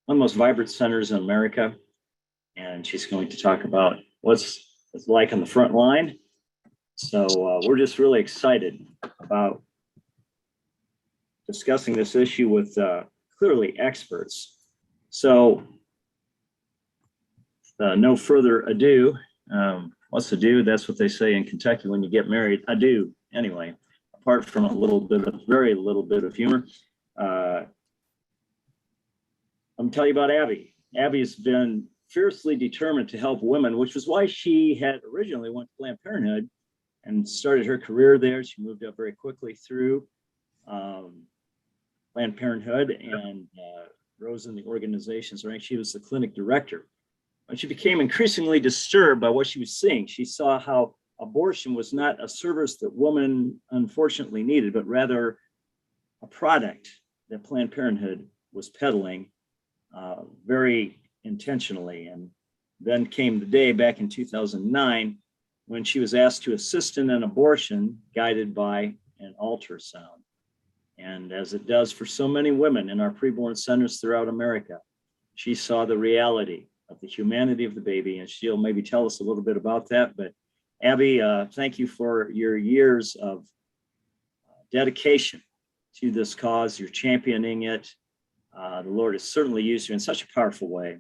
one of the most vibrant centers in America. And she's going to talk about what's it's like on the front line. So we're just really excited about discussing this issue with clearly experts. So no further ado. What's ado? That's what they say in Kentucky when you get married. Ado. Anyway, apart from very little bit of humor, I'm going to tell you about Abby. Abby's been fiercely determined to help women, which was why she had originally went to Planned Parenthood and started her career there. She moved up very quickly through Planned Parenthood and rose in the organization's rank. She was the clinic director. When she became increasingly disturbed by what she was seeing, she saw how abortion was not a service that women unfortunately needed, but rather a product that Planned Parenthood was peddling very intentionally. And then came the day back in 2009 when she was asked to assist in an abortion guided by an ultrasound. And as it does for so many women in our preborn centers throughout America, she saw the reality of the humanity of the baby, and she'll maybe tell us a little bit about that. But Abby, thank you for your years of dedication to this cause. You're championing it. The Lord has certainly used you in such a powerful way,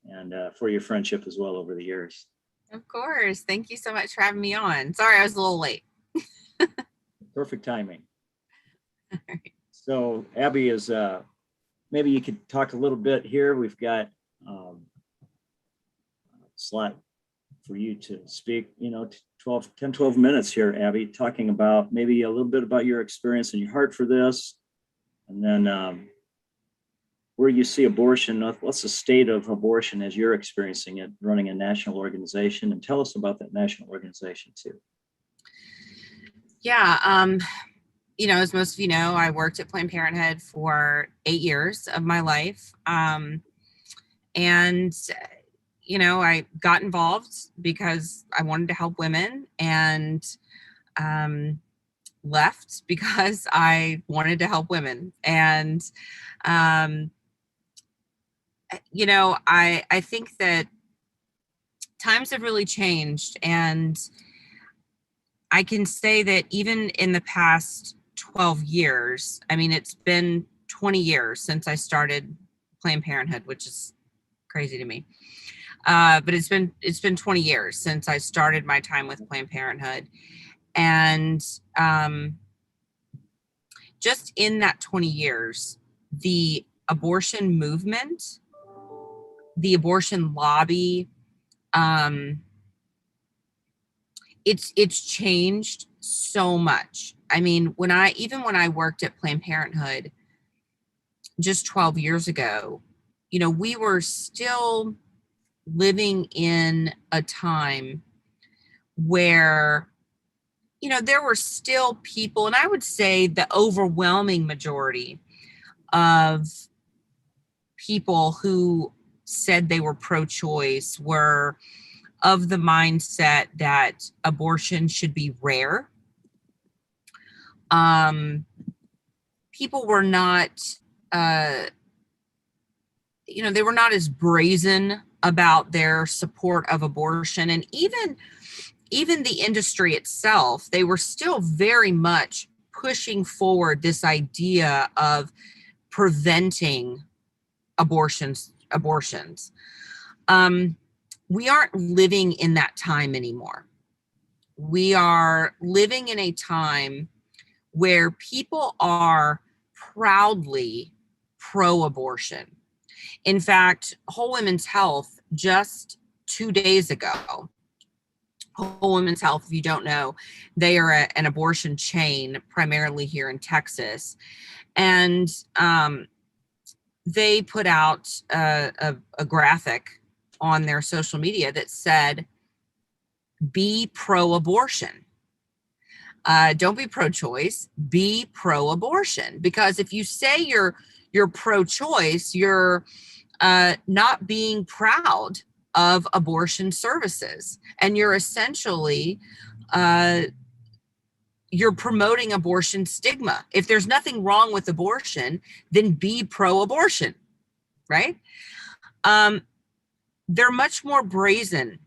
and for your friendship as well over the years. Of course. Thank you so much for having me on. Sorry, I was a little late. Perfect timing. Right. So Abby is, maybe you could talk a little bit here. We've got a slot for you to speak, 12 minutes here, Abby, talking about maybe a little bit about your experience and your heart for this. And then where you see abortion, what's the state of abortion as you're experiencing it, running a national organization, and tell us about that national organization too. Yeah, as most of you know, I worked at Planned Parenthood for 8 years of my life. And, I got involved because I wanted to help women, and left because I wanted to help women. And, I think that times have really changed, and I can say that even in the past 12 years, it's been 20 years since I started Planned Parenthood, which is crazy to me. But it's been 20 years since I started my time with Planned Parenthood. And just in that 20 years, the abortion movement, the abortion lobby, it's changed so much. When I worked at Planned Parenthood just 12 years ago, we were still living in a time where, there were still people, and I would say the overwhelming majority of people who said they were pro-choice were of the mindset that abortion should be rare. People were not, they were not as brazen about their support of abortion. And even the industry itself, they were still very much pushing forward this idea of preventing abortions. We aren't living in that time anymore. We are living in a time where people are proudly pro-abortion. In fact, Whole Women's Health just 2 days ago, Whole Women's Health, if you don't know, they are an abortion chain primarily here in Texas. And they put out a graphic on their social media that said, be pro-abortion. Don't be pro-choice, be pro-abortion. Because if you say you're pro-choice, you're not being proud of abortion services. And you're essentially, you're promoting abortion stigma. If there's nothing wrong with abortion, then be pro-abortion. right? They're much more brazen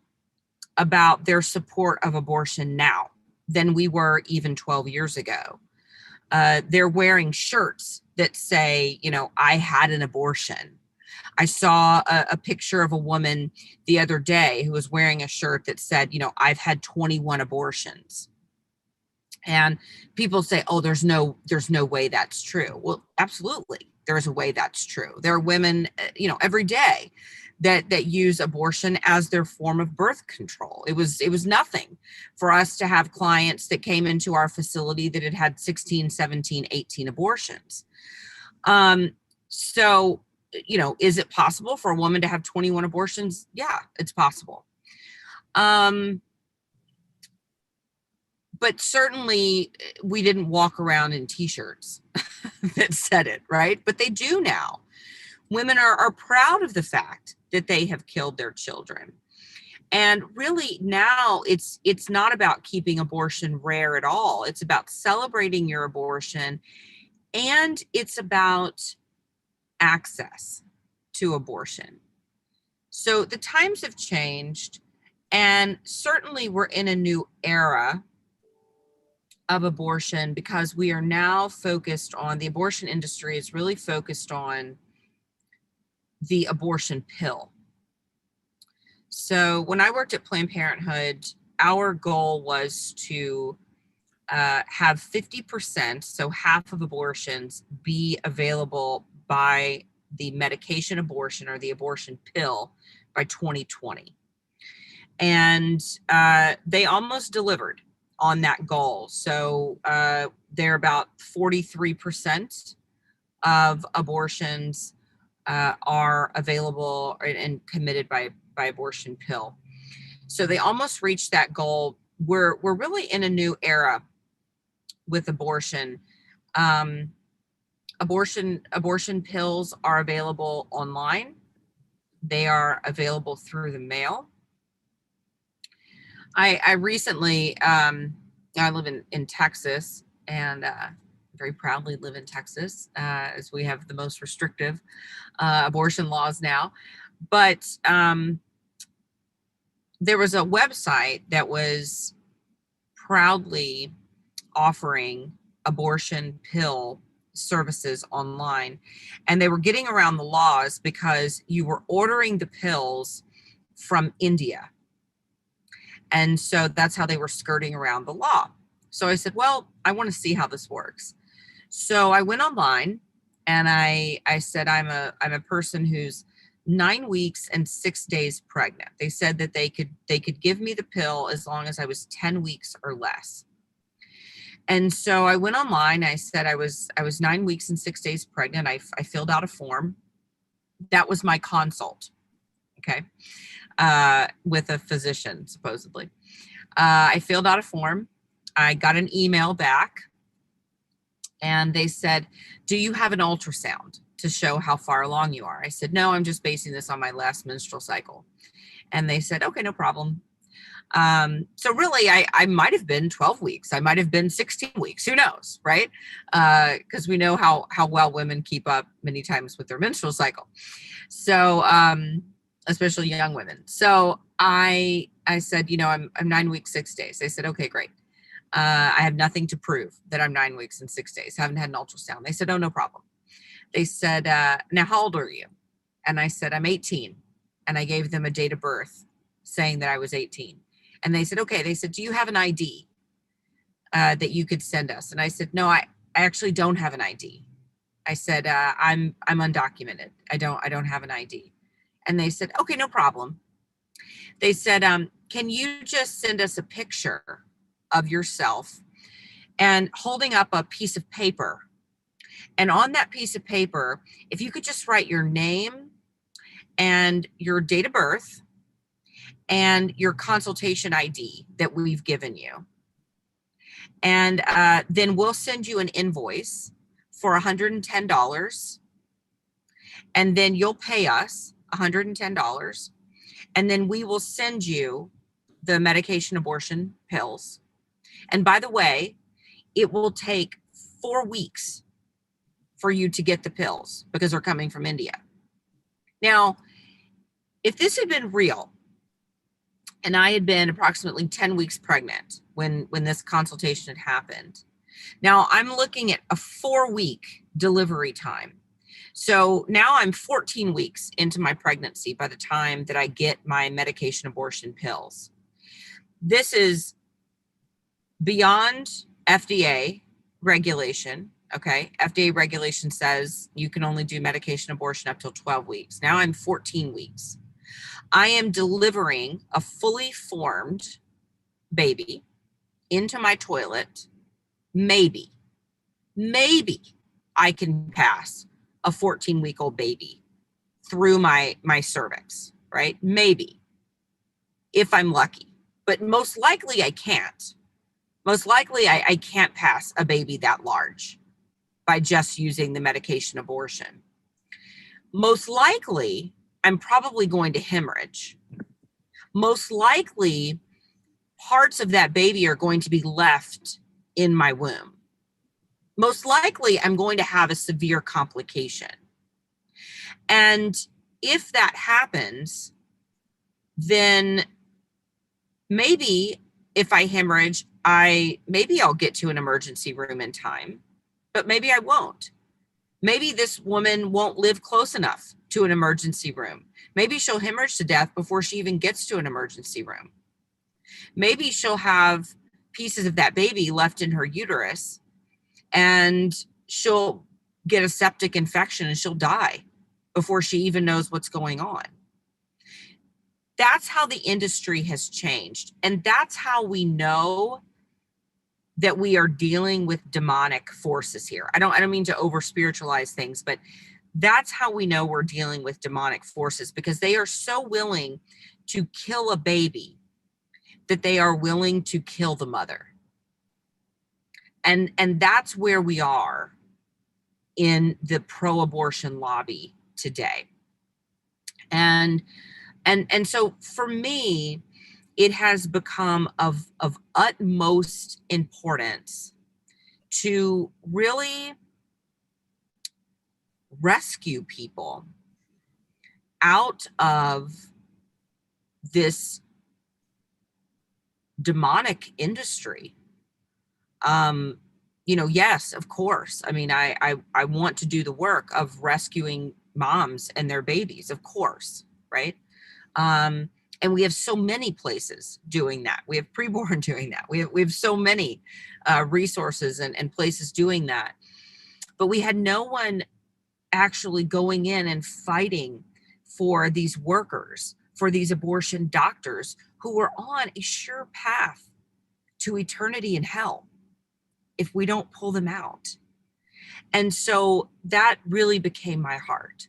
about their support of abortion now than we were even 12 years ago. They're wearing shirts that say, you know, I had an abortion. I saw a picture of a woman the other day who was wearing a shirt that said, you know, I've had 21 abortions. And people say, oh, there's no way that's true. Well, absolutely. There's a way that's true. There are women, you know, every day that use abortion as their form of birth control. It was nothing for us to have clients that came into our facility that had had 16, 17, 18 abortions. So, you know, is it possible for a woman to have 21 abortions? Yeah, it's possible. But certainly we didn't walk around in t-shirts that said it, right? But they do now. Women are proud of the fact that they have killed their children. And really now it's not about keeping abortion rare at all. It's about celebrating your abortion, and it's about access to abortion. So the times have changed, and certainly we're in a new era of abortion because we are now focused on, the abortion industry is really focused on the abortion pill. So when I worked at Planned Parenthood, our goal was to have 50%, so half of abortions, be available by the medication abortion or the abortion pill by 2020. And they almost delivered on that goal. So they're about 43% of abortions are available and committed by abortion pill. So they almost reached that goal. We're really in a new era with abortion. Abortion pills are available online. They are available through the mail. I recently, I live in Texas, and very proudly live in Texas, as we have the most restrictive abortion laws now. But there was a website that was proudly offering abortion pill services online, and they were getting around the laws because you were ordering the pills from India. And so that's how they were skirting around the law. So I said, well, I want to see how this works. So I went online and I said, I'm a person who's 9 weeks and 6 days pregnant. They said that they could give me the pill as long as I was 10 weeks or less. And so I went online. I said I was 9 weeks and 6 days pregnant. I filled out a form. That was my consult. Okay. With a physician, supposedly. I filled out a form. I got an email back, and they said, do you have an ultrasound to show how far along you are? I said, no, I'm just basing this on my last menstrual cycle. And they said, okay, no problem. So really, I might have been 12 weeks. I might have been 16 weeks. Who knows, right? Because we know how well women keep up many times with their menstrual cycle. So, especially young women. So I said, you know, I'm 9 weeks, 6 days. They said, okay, great. I have nothing to prove that I'm 9 weeks and 6 days. Haven't had an ultrasound. They said, oh, no problem. They said, now how old are you? And I said, I'm 18. And I gave them a date of birth saying that I was 18. And they said, okay. They said, do you have an ID that you could send us? And I said, no, I actually don't have an ID. I said, I'm undocumented. I don't have an ID. And they said, okay, no problem. They said, can you just send us a picture of yourself and holding up a piece of paper? And on that piece of paper, if you could just write your name and your date of birth and your consultation ID that we've given you. And then we'll send you an invoice for $110. And then you'll pay us $110. And then we will send you the medication abortion pills. And by the way, it will take 4 weeks for you to get the pills because they're coming from India. Now, if this had been real, and I had been approximately 10 weeks pregnant when this consultation had happened. Now I'm looking at a 4-week delivery time. So now I'm 14 weeks into my pregnancy by the time that I get my medication abortion pills. This is beyond FDA regulation. Okay. FDA regulation says you can only do medication abortion up till 12 weeks. Now I'm 14 weeks. I am delivering a fully formed baby into my toilet. Maybe I can pass a 14-week-old baby through my cervix, right? Maybe, if I'm lucky, but most likely I can't. Most likely I can't pass a baby that large by just using the medication abortion. Most likely I'm probably going to hemorrhage. Most likely parts of that baby are going to be left in my womb. Most likely I'm going to have a severe complication. And if that happens, then maybe if I hemorrhage, maybe I'll get to an emergency room in time, but maybe I won't. Maybe this woman won't live close enough to an emergency room. Maybe she'll hemorrhage to death before she even gets to an emergency room. Maybe she'll have pieces of that baby left in her uterus and she'll get a septic infection and she'll die before she even knows what's going on. That's how the industry has changed. And that's how we know that we are dealing with demonic forces here. I don't mean to over spiritualize things, but that's how we know we're dealing with demonic forces, because they are so willing to kill a baby that they are willing to kill the mother. And that's where we are in the pro-abortion lobby today. And so for me, it has become of utmost importance to really rescue people out of this demonic industry. Yes, of course. I mean, I want to do the work of rescuing moms and their babies, of course, right? And we have so many places doing that. We have PreBorn doing that. We have so many resources and places doing that. But we had no one actually going in and fighting for these workers, for these abortion doctors who were on a sure path to eternity in hell if we don't pull them out. And so that really became my heart.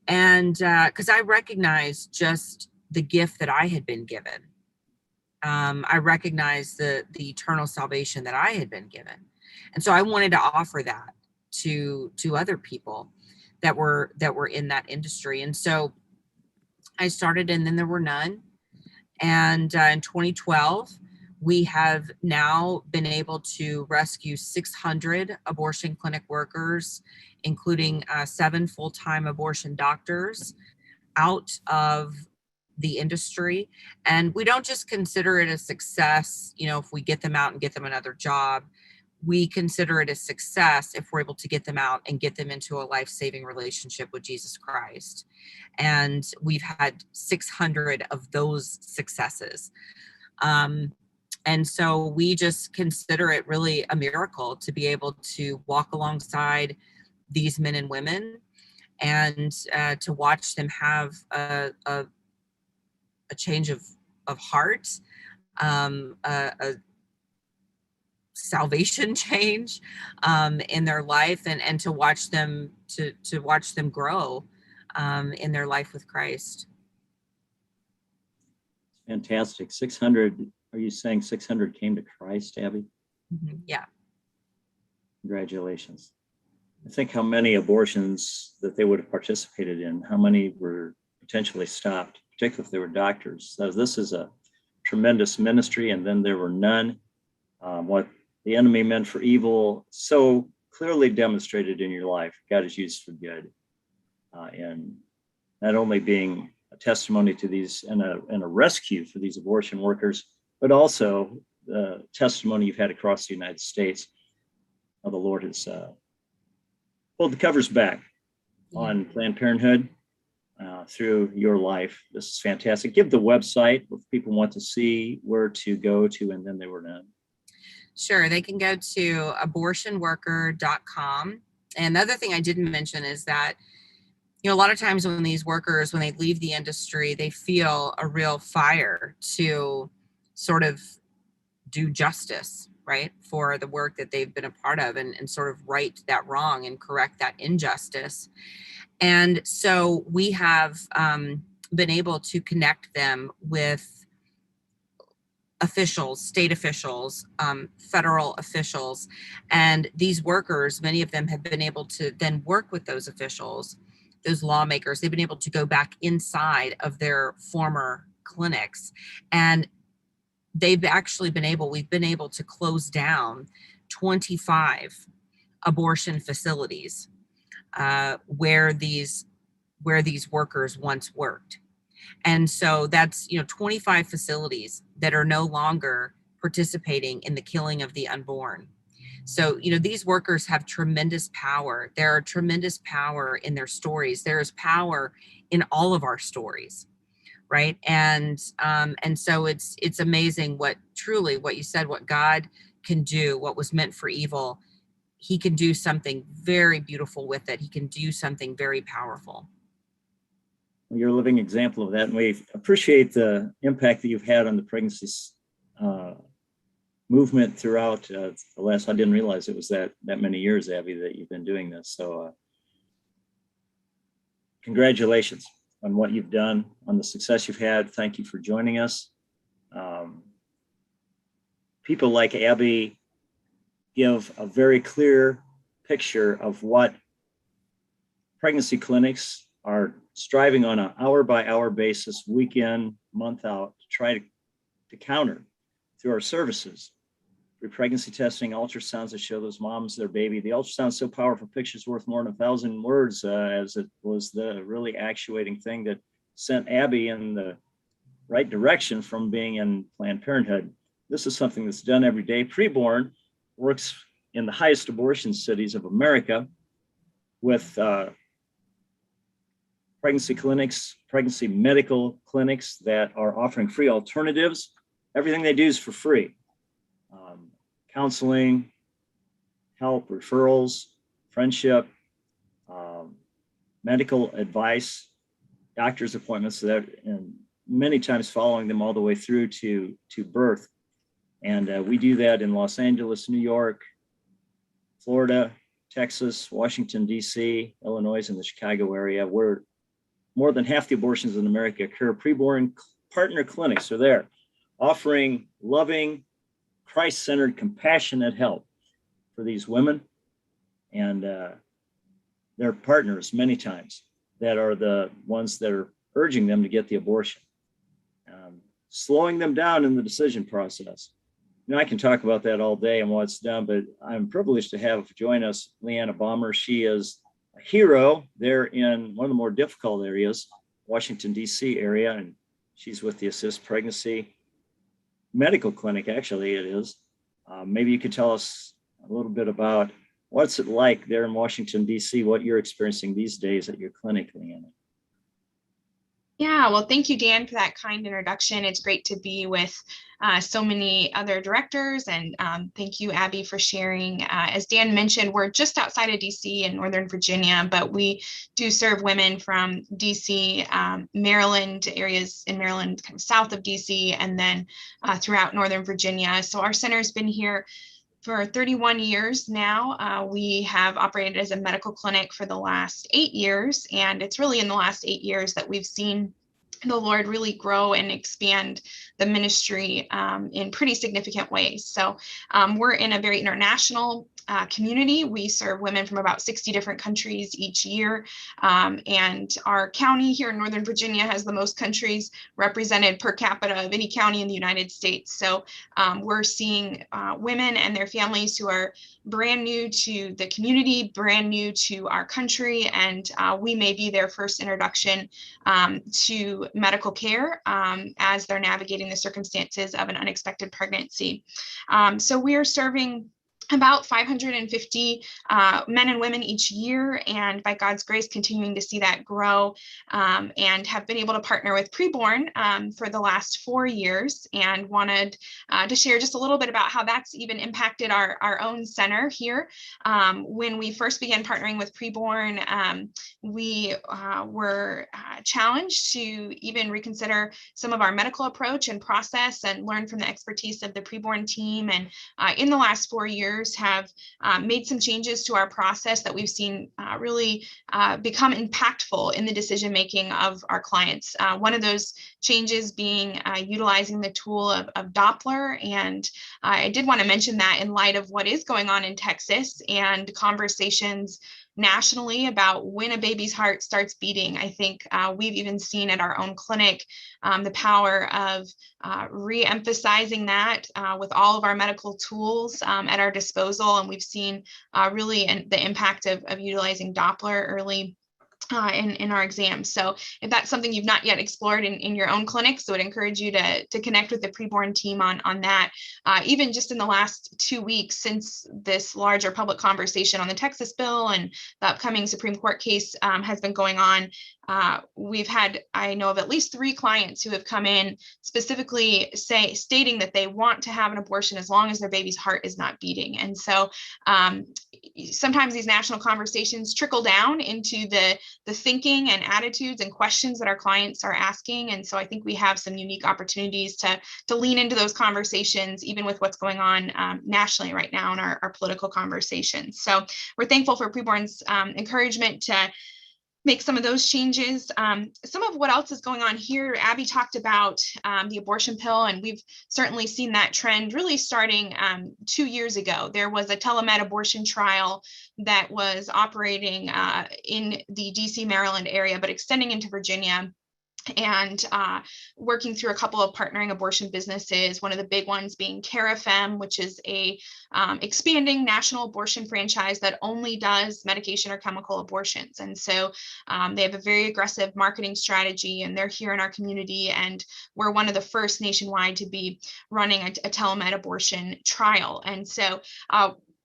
And because I recognized just the gift that I had been given. I recognized the eternal salvation that I had been given. And so I wanted to offer that to other people that were in that industry. And so I started, and then there were none. And in 2012, we have now been able to rescue 600 abortion clinic workers, including 7 full-time abortion doctors, out of the industry. And we don't just consider it a success, if we get them out and get them another job. We consider it a success if we're able to get them out and get them into a life-saving relationship with Jesus Christ. And we've had 600 of those successes. And so we just consider it really a miracle to be able to walk alongside these men and women and to watch them have a change of heart, a salvation change in their life, and to watch them grow in their life with Christ. Fantastic. 600. Are you saying 600 came to Christ, Abby? Mm-hmm. Yeah. Congratulations. I think how many abortions that they would have participated in, how many were potentially stopped, particularly if they were doctors. So this is a tremendous ministry, and then there were none. What the enemy meant for evil, so clearly demonstrated in your life, God is used for good. And not only being a testimony to these and a rescue for these abortion workers, but also the testimony you've had across the United States. How the Lord has pulled the covers back on Planned Parenthood through your life. This is fantastic. Give the website if people want to see where to go to, and then they were done. Sure, they can go to abortionworker.com. And the other thing I didn't mention is that, a lot of times when these workers, when they leave the industry, they feel a real fire to sort of do justice, right, for the work that they've been a part of, and sort of right that wrong and correct that injustice. And so we have been able to connect them with officials, state officials, federal officials, and these workers, many of them have been able to then work with those officials, those lawmakers. They've been able to go back inside of their former clinics, and we've been able to close down 25 abortion facilities where these workers once worked. And so that's 25 facilities that are no longer participating in the killing of the unborn. So these workers have tremendous power. There are tremendous power in their stories. There is power in all of our stories, right? And so it's amazing what you said, what God can do, what was meant for evil. He can do something very beautiful with it. He can do something very powerful. You're a living example of that, and we appreciate the impact that you've had on the pregnancy movement throughout the last. I didn't realize it was that many years, Abby, that you've been doing this. So, congratulations on what you've done, on the success you've had. Thank you for joining us. People like Abby give a very clear picture of what pregnancy clinics are striving on an hour-by-hour basis, week in, month out, to try to counter through our services. Through pregnancy testing, ultrasounds that show those moms their baby. The ultrasound's so powerful, picture's worth more than 1,000 words, as it was the really actuating thing that sent Abby in the right direction from being in Planned Parenthood. This is something that's done every day. PreBorn works in the highest abortion cities of America with pregnancy clinics, pregnancy medical clinics that are offering free alternatives. Everything they do is for free. Counseling, help, referrals, friendship, medical advice, doctor's appointments, and many times following them all the way through to birth. And we do that in Los Angeles, New York, Florida, Texas, Washington, D.C., Illinois, and the Chicago area, where more than half the abortions in America occur. PreBorn partner clinics are there, offering loving, Christ-centered, compassionate help for these women and their partners many times that are the ones that are urging them to get the abortion, slowing them down in the decision process. I can talk about that all day and what's done, but I'm privileged to have join us Leanna Baumer. She is a hero there in one of the more difficult areas, Washington, D.C. area, and she's with the Assist Pregnancy Medical Clinic, actually it is. Maybe you could tell us a little bit about what's it like there in Washington, D.C., what you're experiencing these days at your clinic, Leanna. Yeah, well, thank you, Dan, for that kind introduction. It's great to be with so many other directors, and thank you, Abby, for sharing. As Dan mentioned, we're just outside of DC in Northern Virginia, but we do serve women from DC, Maryland, areas in Maryland, kind of south of DC, and then throughout Northern Virginia. So our center's been here for 31 years now. We have operated as a medical clinic for the last 8 years, and it's really in the last 8 years that we've seen the Lord really grow and expand the ministry in pretty significant ways. So we're in a very international community. We serve women from about 60 different countries each year. And our county here in Northern Virginia has the most countries represented per capita of any county in the United States. So we're seeing women and their families who are brand new to the community, brand new to our country, and we may be their first introduction to medical care as they're navigating the circumstances of an unexpected pregnancy. So we are serving about 550 men and women each year, and by God's grace, continuing to see that grow, and have been able to partner with PreBorn for the last 4 years, and wanted to share just a little bit about how that's even impacted our own center here. When we first began partnering with PreBorn, we were challenged to even reconsider some of our medical approach and process and learn from the expertise of the PreBorn team. And in the last 4 years, have made some changes to our process that we've seen really become impactful in the decision making of our clients. One of those changes being utilizing the tool of Doppler. And I did want to mention that in light of what is going on in Texas and conversations nationally about when a baby's heart starts beating. I think we've even seen at our own clinic the power of re-emphasizing that with all of our medical tools at our disposal. And we've seen really the impact of utilizing Doppler early in our exams. So if that's something you've not yet explored in your own clinics, so I would encourage you to connect with the PreBorn team on that. Even just in the last 2 weeks since this larger public conversation on the Texas bill and the upcoming Supreme Court case has been going on, we've had, I know of at least 3 clients who have come in specifically stating that they want to have an abortion as long as their baby's heart is not beating. And so sometimes these national conversations trickle down into the thinking and attitudes and questions that our clients are asking. And so I think we have some unique opportunities to lean into those conversations, even with what's going on nationally right now in our political conversations. So we're thankful for PreBorn's encouragement to make some of those changes. Some of what else is going on here, Abby talked about the abortion pill, and we've certainly seen that trend really starting 2 years ago. There was a telemed abortion trial that was operating in the DC, Maryland area, but extending into Virginia, and working through a couple of partnering abortion businesses, one of the big ones being CareFM, which is a expanding national abortion franchise that only does medication or chemical abortions. And so they have a very aggressive marketing strategy, and they're here in our community, and we're one of the first nationwide to be running a telemed abortion trial. And so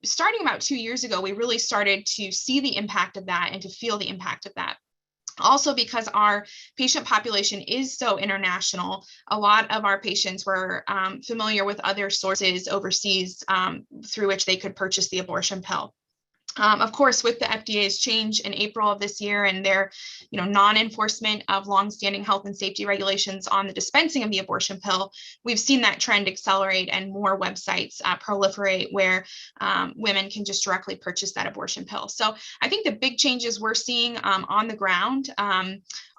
starting about 2 years ago, we really started to see the impact of that and to feel the impact of that. Also, because our patient population is so international, a lot of our patients were familiar with other sources overseas through which they could purchase the abortion pill. Of course, with the FDA's change in April of this year and their non-enforcement of longstanding health and safety regulations on the dispensing of the abortion pill, we've seen that trend accelerate and more websites proliferate where women can just directly purchase that abortion pill. So I think the big changes we're seeing on the ground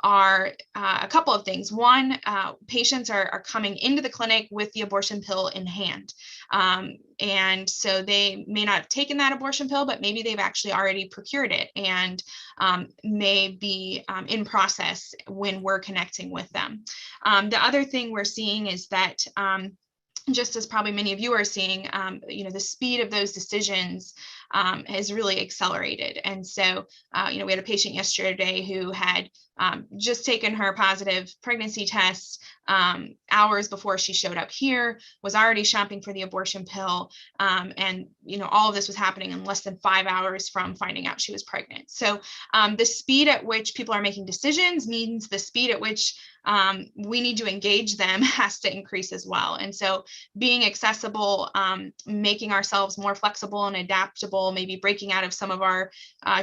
are a couple of things. One, patients are coming into the clinic with the abortion pill in hand. And so they may not have taken that abortion pill, but maybe they've actually already procured it and may be in process when we're connecting with them. The other thing we're seeing is that just as probably many of you are seeing, the speed of those decisions has really accelerated. And so, we had a patient yesterday who had just taken her positive pregnancy tests hours before she showed up here, was already shopping for the abortion pill. And, all of this was happening in less than 5 hours from finding out she was pregnant. So the speed at which people are making decisions means the speed at which we need to engage them has to increase as well. And so being accessible, making ourselves more flexible and adaptable, maybe breaking out of some of our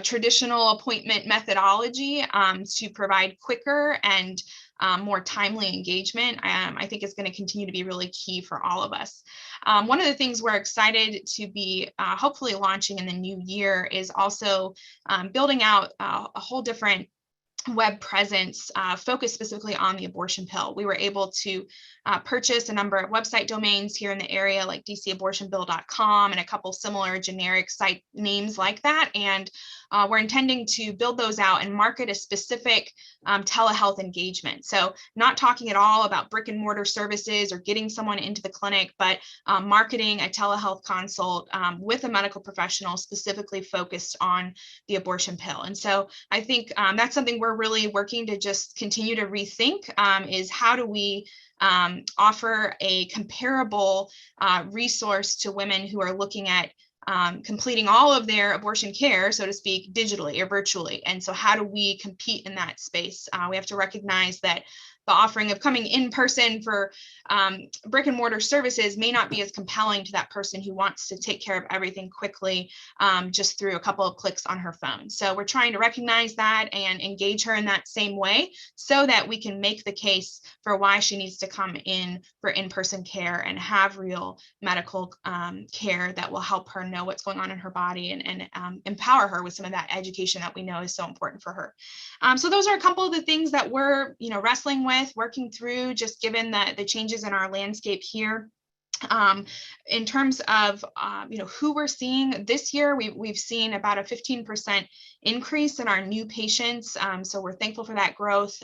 traditional appointment methodology to provide quicker and more timely engagement, I think is going to continue to be really key for all of us. One of the things we're excited to be hopefully launching in the new year is also building out a whole different web presence focused specifically on the abortion pill. We were able to purchase a number of website domains here in the area, like dcabortionbill.com and a couple similar generic site names like that. And we're intending to build those out and market a specific telehealth engagement. So not talking at all about brick and mortar services or getting someone into the clinic, but marketing a telehealth consult with a medical professional specifically focused on the abortion pill. And so I think that's something we're really working to just continue to rethink, is how do we offer a comparable resource to women who are looking at completing all of their abortion care, so to speak, digitally or virtually. And so how do we compete in that space? We have to recognize that the offering of coming in person for brick and mortar services may not be as compelling to that person who wants to take care of everything quickly just through a couple of clicks on her phone. So we're trying to recognize that and engage her in that same way so that we can make the case for why she needs to come in for in-person care and have real medical care that will help her know what's going on in her body and empower her with some of that education that we know is so important for her. So those are a couple of the things that we're wrestling with, working through, just given the changes in our landscape here. In terms of who we're seeing this year, we've seen about a 15% increase in our new patients. So we're thankful for that growth.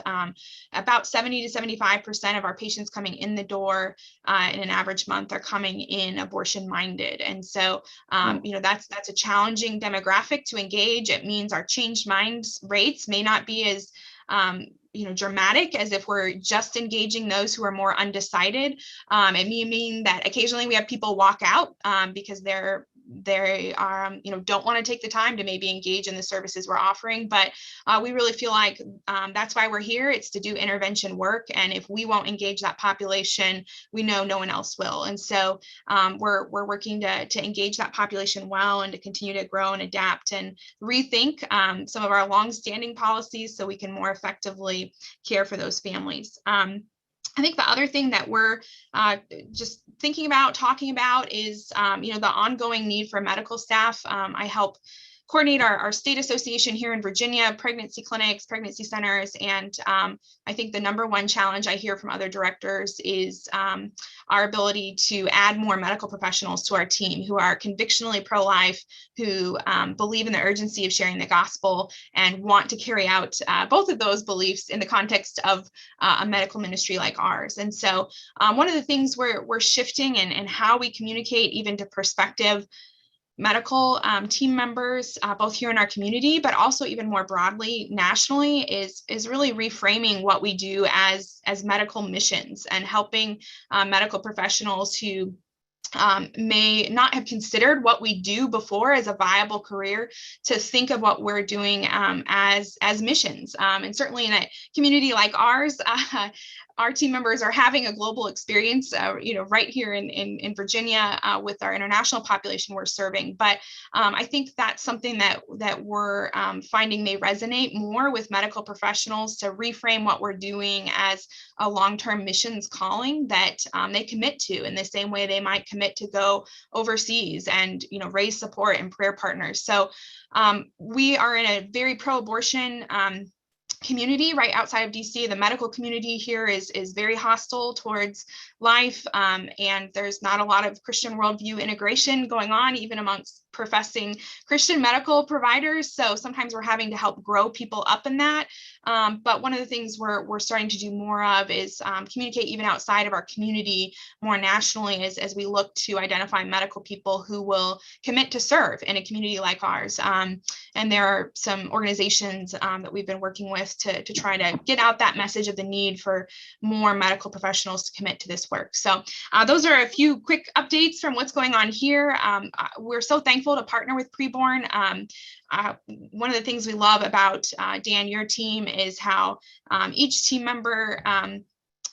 About 70 to 75% of our patients coming in the door in an average month are coming in abortion minded. And so, that's a challenging demographic to engage. It means our changed minds rates may not be as dramatic as if we're just engaging those who are more undecided. It may mean that occasionally we have people walk out because they are don't want to take the time to maybe engage in the services we're offering, but we really feel like that's why we're here. It's to do intervention work, and if we won't engage that population, we know no one else will. And so we're working to engage that population well and to continue to grow and adapt and rethink some of our long-standing policies so we can more effectively care for those families. I think the other thing that we're just thinking about, talking about is, the ongoing need for medical staff. I help coordinate our state association here in Virginia, pregnancy clinics, pregnancy centers. And I think the number one challenge I hear from other directors is our ability to add more medical professionals to our team who are convictionally pro-life, who believe in the urgency of sharing the gospel and want to carry out both of those beliefs in the context of a medical ministry like ours. And so one of the things we're shifting and how we communicate even to prospective medical team members, both here in our community, but also even more broadly nationally, is really reframing what we do as medical missions and helping medical professionals who may not have considered what we do before as a viable career to think of what we're doing as missions. And certainly in a community like ours, our team members are having a global experience, right here in Virginia with our international population we're serving. But I think that's something that we're finding may resonate more with medical professionals, to reframe what we're doing as a long-term missions calling that they commit to in the same way they might commit to go overseas and raise support and prayer partners. So we are in a very pro-abortion community right outside of DC. The medical community here is very hostile towards life, and there's not a lot of Christian worldview integration going on even amongst professing Christian medical providers. So sometimes we're having to help grow people up in that. But one of the things we're starting to do more of is communicate even outside of our community more nationally as we look to identify medical people who will commit to serve in a community like ours. And there are some organizations that we've been working with to try to get out that message of the need for more medical professionals to commit to this work. So those are a few quick updates from what's going on here. We're so thankful to partner with PreBorn. One of the things we love about Dan, your team, is how each team member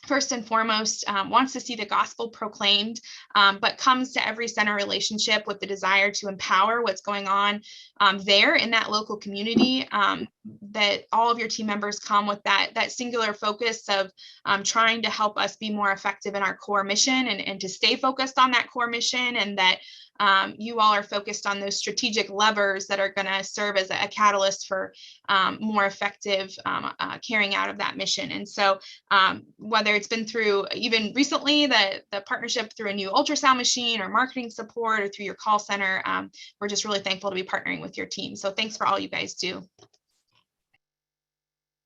first and foremost wants to see the gospel proclaimed, but comes to every center relationship with the desire to empower what's going on there in that local community. That all of your team members come with that singular focus of trying to help us be more effective in our core mission and to stay focused on that core mission, and that you all are focused on those strategic levers that are going to serve as a catalyst for more effective carrying out of that mission. And so whether it's been through even recently the partnership through a new ultrasound machine or marketing support or through your call center, we're just really thankful to be partnering with your team. So thanks for all you guys do.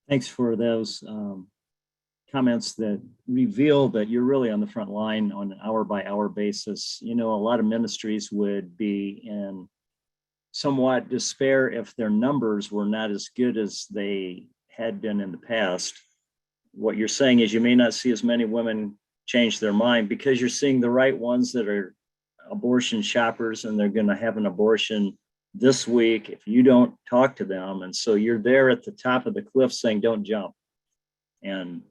Thanks for those comments that reveal that you're really on the front line on an hour-by-hour basis. You know, a lot of ministries would be in somewhat despair if their numbers were not as good as they had been in the past. What you're saying is you may not see as many women change their mind because you're seeing the right ones that are abortion shoppers, and they're going to have an abortion this week if you don't talk to them. And so you're there at the top of the cliff saying, don't jump. And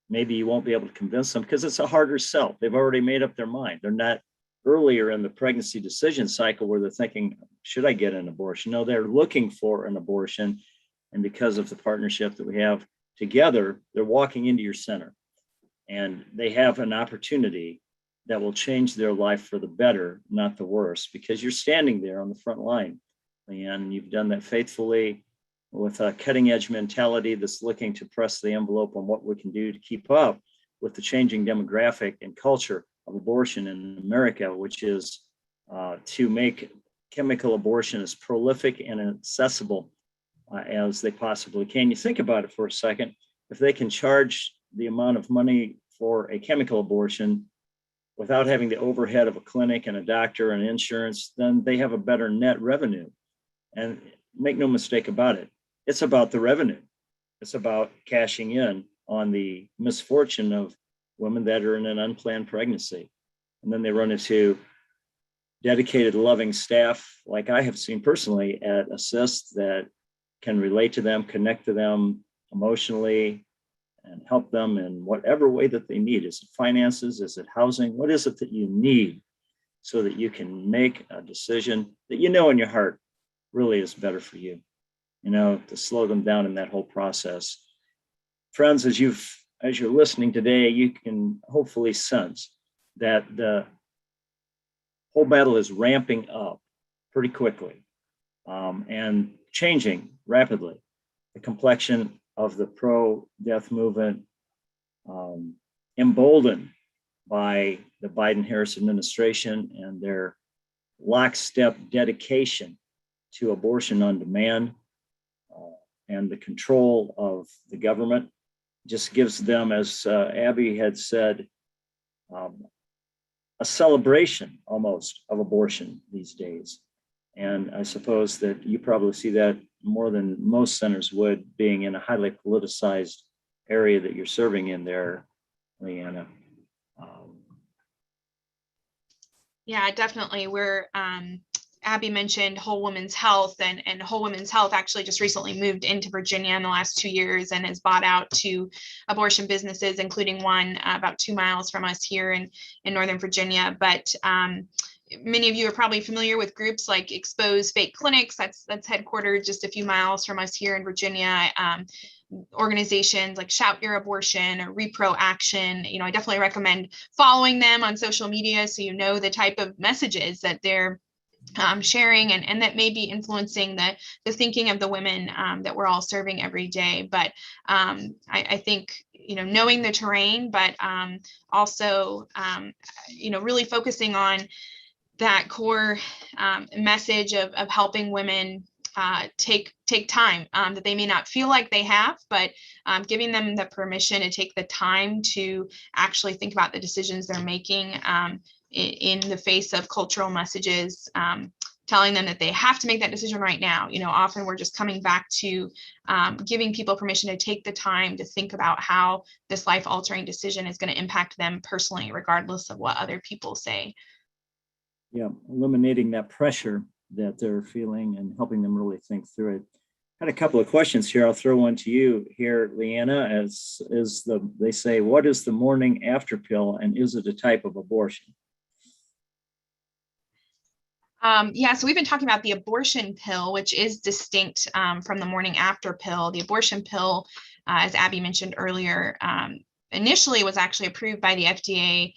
maybe you won't be able to convince them because it's a harder sell. They've already made up their mind. They're not earlier in the pregnancy decision cycle where they're thinking, should I get an abortion? No, they're looking for an abortion. And because of the partnership that we have together, they're walking into your center and they have an opportunity that will change their life for the better, not the worse, because you're standing there on the front line. And you've done that faithfully with a cutting edge mentality that's looking to press the envelope on what we can do to keep up with the changing demographic and culture of abortion in America, which is to make chemical abortion as prolific and accessible as they possibly can. You think about it for a second, if they can charge the amount of money for a chemical abortion without having the overhead of a clinic and a doctor and insurance, then they have a better net revenue. And make no mistake about it, it's about the revenue. It's about cashing in on the misfortune of women that are in an unplanned pregnancy. And then they run into dedicated, loving staff, like I have seen personally at Assist, that can relate to them, connect to them emotionally, and help them in whatever way that they need. Is it finances? Is it housing? What is it that you need so that you can make a decision that you know in your heart really is better for you, you know, to slow them down in that whole process. Friends, as you're listening today, you can hopefully sense that the whole battle is ramping up pretty quickly and changing rapidly. The complexion of the pro-death movement, emboldened by the Biden-Harris administration and their lockstep dedication to abortion on demand and the control of the government, just gives them, as Abby had said, a celebration almost of abortion these days. And I suppose that you probably see that more than most centers would, being in a highly politicized area that you're serving in there, Leanna. Yeah, definitely. We're Abby mentioned Whole Women's Health, and Whole Women's Health actually just recently moved into Virginia in the last 2 years and has bought out 2 abortion businesses, including one about 2 miles from us here in Northern Virginia. But many of you are probably familiar with groups like Expose Fake Clinics. That's headquartered just a few miles from us here in Virginia. Organizations like Shout Your Abortion or Repro Action. You know, I definitely recommend following them on social media so you know the type of messages that they're sharing and that may be influencing the thinking of the women that we're all serving every day. But I think, you know, knowing the terrain, but also, you know, really focusing on that core message of helping women take time that they may not feel like they have, but giving them the permission to take the time to actually think about the decisions they're making in the face of cultural messages, telling them that they have to make that decision right now. You know, often we're just coming back to giving people permission to take the time to think about how this life-altering decision is going to impact them personally, regardless of what other people say. Yeah, eliminating that pressure that they're feeling and helping them really think through it. I had a couple of questions here. I'll throw one to you here, Leanna. They say, what is the morning after pill, and is it a type of abortion? Yeah, so we've been talking about the abortion pill, which is distinct from the morning after pill. The abortion pill, as Abby mentioned earlier, initially was actually approved by the FDA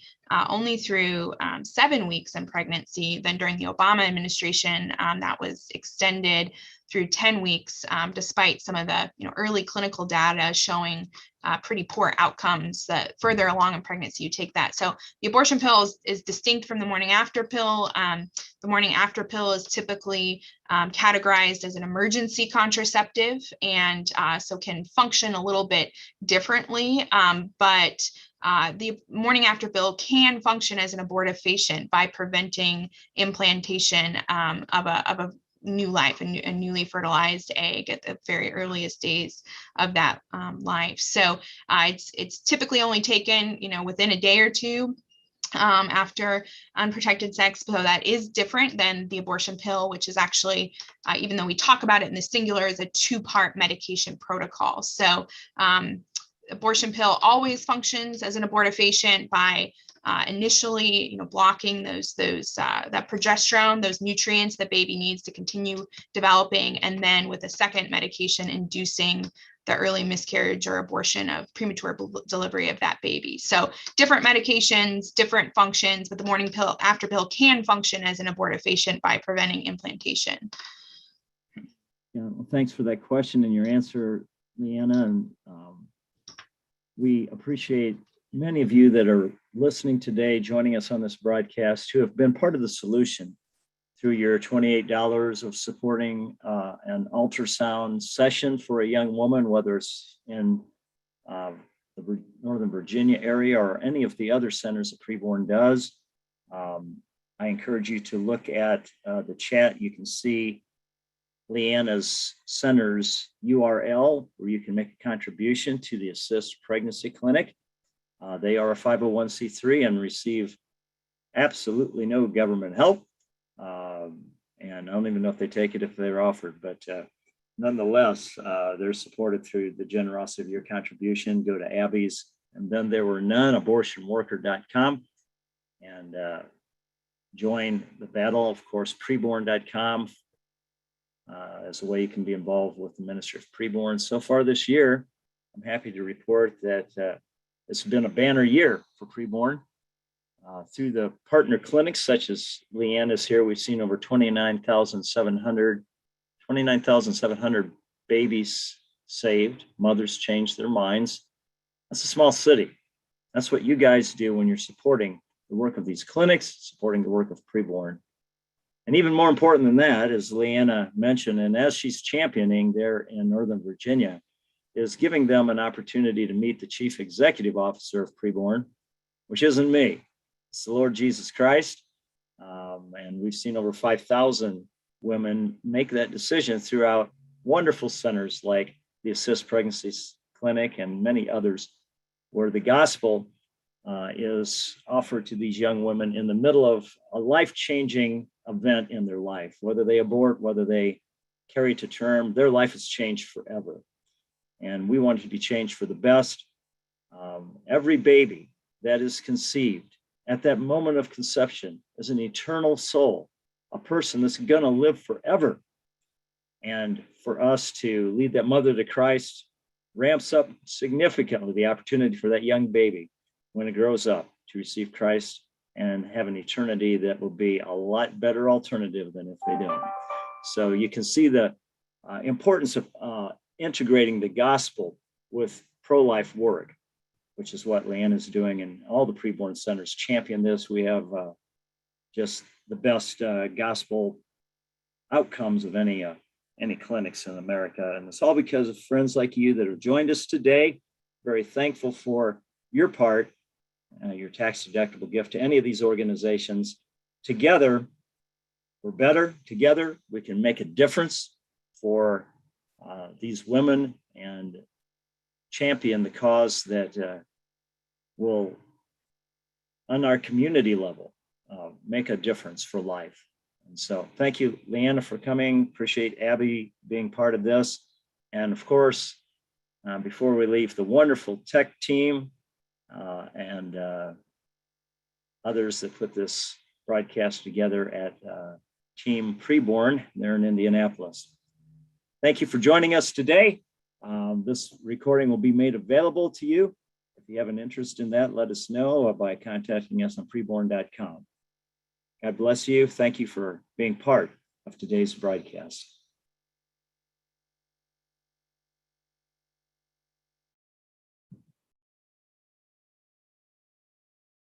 only through 7 weeks in pregnancy. Then during the Obama administration, that was extended through 10 weeks, despite some of the early clinical data showing pretty poor outcomes that further along in pregnancy you take that. So the abortion pill is distinct from the morning after pill. The morning after pill is typically categorized as an emergency contraceptive, and so can function a little bit differently. But the morning after pill can function as an abortifacient by preventing implantation of a new life, a newly fertilized egg at the very earliest days of that life. So it's typically only taken, within a day or two after unprotected sex. So that is different than the abortion pill, which is actually, even though we talk about it in the singular, is a 2-part medication protocol. So abortion pill always functions as an abortifacient by initially, blocking that progesterone, those nutrients that baby needs to continue developing, and then with a second medication inducing the early miscarriage or abortion of premature delivery of that baby. So different medications, different functions, but the morning pill after pill can function as an abortifacient by preventing implantation. Yeah, well, thanks for that question and your answer, Leanna. And we appreciate many of you that are listening today, joining us on this broadcast, who have been part of the solution through your $28 of supporting an ultrasound session for a young woman, whether it's in the Northern Virginia area or any of the other centers that PreBorn does. I encourage you to look at the chat. You can see Leanna's center's URL where you can make a contribution to the Assist Pregnancy Clinic. They are a 501c3 and receive absolutely no government help. And I don't even know if they take it if they're offered, but nonetheless, they're supported through the generosity of your contribution. Go to Abby's, and then there were none, abortionworker.com, and join the battle. Of course, preborn.com as a way you can be involved with the Ministry of PreBorn. So far this year, I'm happy to report that it's been a banner year for PreBorn. Through the partner clinics, such as Leanna's here, we've seen over 29,700 babies saved, mothers changed their minds. That's a small city. That's what you guys do when you're supporting the work of these clinics, supporting the work of PreBorn. And even more important than that, as Leanna mentioned, and as she's championing there in Northern Virginia, is giving them an opportunity to meet the Chief Executive Officer of PreBorn, which isn't me. It's the Lord Jesus Christ. And we've seen over 5,000 women make that decision throughout wonderful centers like the Assist Pregnancy Clinic and many others, where the gospel is offered to these young women in the middle of a life-changing event in their life. Whether they abort, whether they carry to term, their life has changed forever. And we want it to be changed for the best. Every baby that is conceived at that moment of conception is an eternal soul, a person that's going to live forever. And for us to lead that mother to Christ ramps up significantly the opportunity for that young baby when it grows up to receive Christ and have an eternity that will be a lot better alternative than if they don't. So you can see the importance of integrating the gospel with pro-life work, which is what Leanna is doing, and all the PreBorn centers champion this. We have just the best gospel outcomes of any clinics in America, and it's all because of friends like you that have joined us today. Very thankful for your part, your tax-deductible gift to any of these organizations. Together, we're better. Together, we can make a difference for these women and champion the cause that will, on our community level, make a difference for life. And so thank you, Leanna, for coming. Appreciate Abby being part of this. And of course, before we leave, the wonderful tech team and others that put this broadcast together at Team PreBorn there in Indianapolis. Thank you for joining us today. This recording will be made available to you. If you have an interest in that, let us know by contacting us on preborn.com. God bless you. Thank you for being part of today's broadcast.